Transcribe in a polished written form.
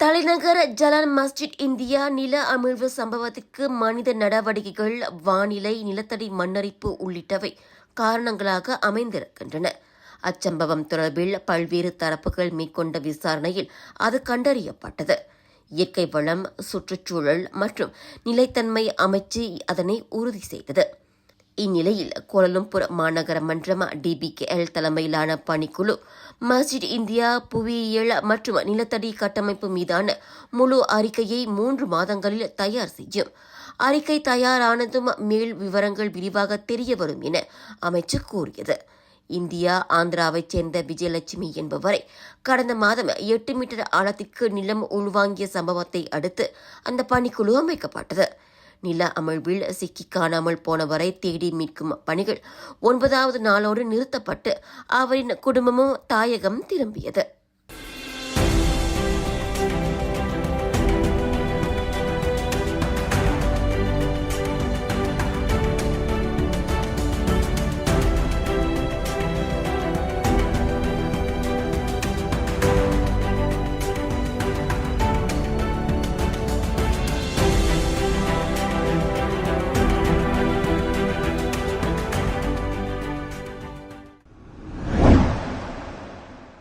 தலைநகர் ஜலான் மஸ்ஜித் இந்தியா நில அமிழ்வு சம்பவத்திற்கு மனித நடவடிக்கைகள், வானிலை, நிலத்தடி மண்ணரிப்பு உள்ளிட்டவை காரணங்களாக அமைந்திருக்கின்றன. அச்சம்பவம் தொடர்பில் பல்வேறு தரப்புகள் மேற்கொண்ட விசாரணையில் அது கண்டறியப்பட்டது. இயற்கை வளம், சுற்றுச்சூழல் மற்றும் நிலைத்தன்மை அமைச்சு அதனை உறுதி செய்தது. இந்நிலையில் கோலாலம்பூர் மாநகர மன்றம் DBKL தலைமையிலான பணிக்குழு மஸ்ஜித் இந்தியா புவியியல் மற்றும் நிலத்தடி கட்டமைப்பு மீதான முழு அறிக்கையை 3 மாதங்களில் தயார் செய்யும். அறிக்கை தயாரானதும் மேல் விவரங்கள் விரிவாக தெரியவரும் என அமைச்சு கூறியது. இந்தியா, ஆந்திராவைச் சேர்ந்த விஜயலட்சுமி என்பவரை கடந்த மாதம் 8 மீட்டர் ஆழத்திற்கு நிலம் உள்வாங்கிய சம்பவத்தை அடுத்து அந்த பணிக்குழு அமைக்கப்பட்டது. நில அமிழ்வில் சிக்கி காணாமல் போனவரை தேடி மீட்கும் பணிகள் 9வது நாளோடு நிறுத்தப்பட்டு அவரின் குடும்பமும் தாயகம் திரும்பியது.